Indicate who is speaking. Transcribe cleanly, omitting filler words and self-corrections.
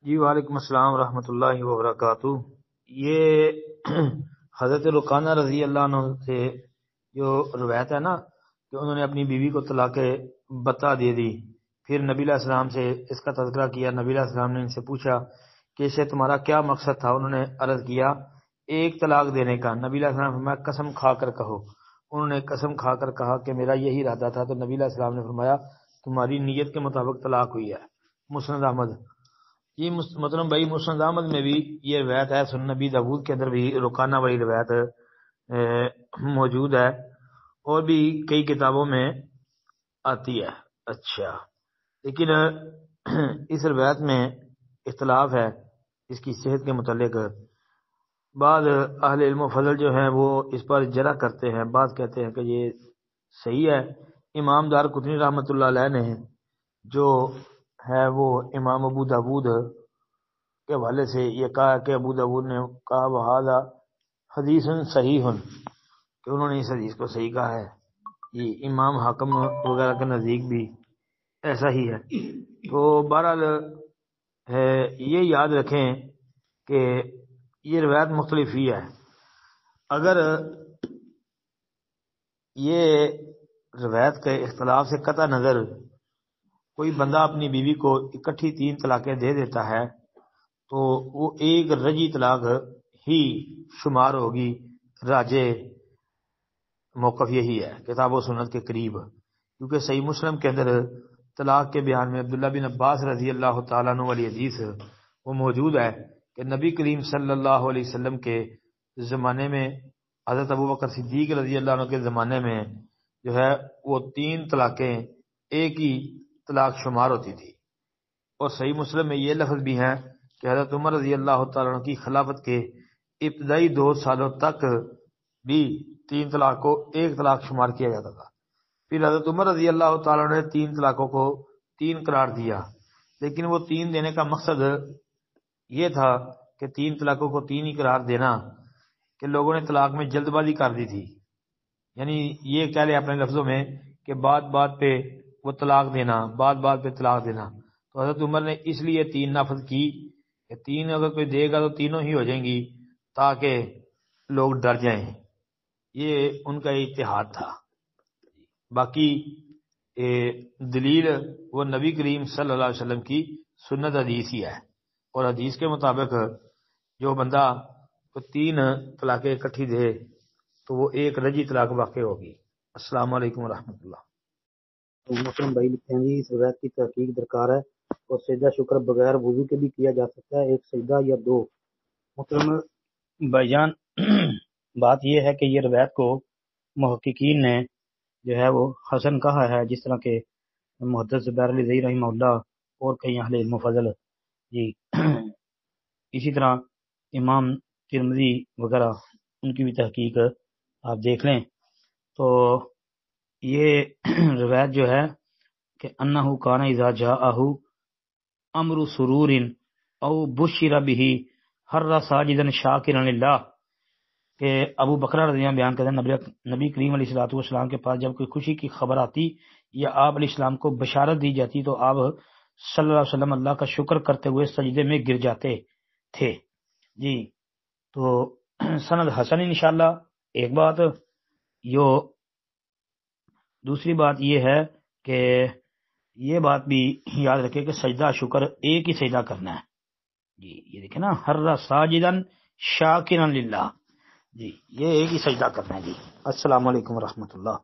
Speaker 1: جی وعلیکم السلام ورحمۃ اللہ وبرکاتہ۔ یہ حضرت رقانہ رضی اللہ عنہ سے جو روایت ہے نا کہ انہوں نے اپنی بیوی کو طلاق بتا دے دی، پھر نبی علیہ السلام سے اس کا تذکرہ کیا۔ نبی علیہ السلام نے ان سے پوچھا کہ اسے تمہارا کیا مقصد تھا؟ انہوں نے عرض کیا ایک طلاق دینے کا۔ نبی علیہ السلام نے فرمایا قسم کھا کر کہو۔ انہوں نے قسم کھا کر کہا کہ میرا یہی ارادہ تھا، تو نبی علیہ السلام نے فرمایا تمہاری نیت کے مطابق طلاق ہوئی ہے۔ مسند احمد۔ یہ مطلب بھائی مسند احمد میں بھی یہ روایت ہے، سنن نبی داود کے اندر بھی رکانہ والی روایت موجود ہے، اور بھی کئی کتابوں میں آتی ہے۔ اچھا، لیکن اس روایت میں اختلاف ہے اس کی صحت کے متعلق۔ بعض اہل علم و فضل جو ہیں وہ اس پر جرح کرتے ہیں، بعض کہتے ہیں کہ یہ صحیح ہے۔ امام دار قطنی رحمۃ اللہ علیہ نے جو ہے وہ امام ابو داود کے حوالے سے یہ کہا کہ ابو داود نے کہا وہذا حدیث صحیح، کہ انہوں نے اس حدیث کو صحیح کہا ہے۔ یہ امام حاکم وغیرہ کے نزدیک بھی ایسا ہی ہے۔ تو بہرحال یہ یاد رکھیں کہ یہ روایت مختلف ہی ہے۔ اگر یہ روایت کے اختلاف سے قطع نظر کوئی بندہ اپنی بیوی کو اکٹھی 3 طلاقیں دے دیتا ہے تو وہ ایک رجی طلاق ہی شمار ہوگی۔ راجے موقف یہی ہے کتاب و سنت کے قریب، کیونکہ صحیح مسلم کے اندر طلاق کے بیان میں عبداللہ بن عباس رضی اللہ تعالیٰ عنہ والی حدیث وہ موجود ہے کہ نبی کریم صلی اللہ علیہ وسلم کے زمانے میں حضرت ابوبکر صدیق رضی اللہ عنہ کے زمانے میں جو ہے وہ 3 طلاقیں ایک ہی طلاق شمار ہوتی تھی۔ اور صحیح مسلم میں یہ لفظ بھی ہیں کہ حضرت عمر رضی اللہ تعالیٰ عنہ کی خلافت کے ابتدائی 2 سالوں تک بھی 3 طلاق کو ایک طلاق شمار کیا جاتا تھا۔ پھر حضرت عمر رضی اللہ تعالیٰ عنہ نے 3 طلاقوں کو 3 قرار دیا، لیکن وہ 3 دینے کا مقصد یہ تھا کہ 3 طلاقوں کو 3 ہی قرار دینا کہ لوگوں نے طلاق میں جلد بازی کر دی تھی، یعنی یہ کہہ لیں اپنے لفظوں میں کہ بات بات پہ وہ طلاق دینا، بات بات پہ طلاق دینا۔ تو حضرت عمر نے اس لیے 3 نافذ کی کہ 3 اگر کوئی دے گا تو تینوں ہی ہو جائیں گی تاکہ لوگ ڈر جائیں۔ یہ ان کا اتحاد تھا۔ باقی دلیل وہ نبی کریم صلی اللہ علیہ وسلم کی سنت حدیث ہی ہے، اور حدیث کے مطابق جو بندہ کو 3 طلاقیں اکٹھی دے تو وہ ایک رجی طلاق واقع ہوگی۔ السلام علیکم ورحمۃ اللہ۔
Speaker 2: مسلم بھائی لکھتے ہیں جی اس روایت کی تحقیق درکار ہے، اور سجدہ شکر بغیر وضو کے بھی کیا جا سکتا ہے، 1 سجدہ یا 2۔ مسلم بھائی جان بات یہ ہے کہ یہ روایت کو محققین نے جو ہے وہ حسن کہا ہے، جس طرح کہ محدث زبیر علی زئی رحمہ اللہ اور کئی اہل علم و فضل جی اسی طرح امام ترمذی وغیرہ ان کی بھی تحقیق آپ دیکھ لیں۔ تو یہ روایت جو ہے کہ انہو کان اذا جاءہ امر سرور او بشر به ہر ساجدا شاکرا للہ، کہ ابو بکر رضی اللہ عنہ بیان کرتے ہیں نبی کریم علیہ الصلوۃ والسلام کے پاس جب کوئی خوشی کی خبر آتی یا آپ علیہ السلام کو بشارت دی جاتی تو آپ صلی اللہ علیہ وسلم اللہ کا شکر کرتے ہوئے سجدے میں گر جاتے تھے جی۔ تو سند حسن انشاءاللہ ایک بات۔ دوسری بات یہ ہے کہ یہ بات بھی یاد رکھے کہ سجدہ شکر ایک ہی سجدہ کرنا ہے جی۔ یہ دیکھیں نا ہر ساجدا شاکرا للہ جی، یہ ایک ہی سجدہ کرنا ہے جی۔ السلام علیکم ورحمۃ اللہ۔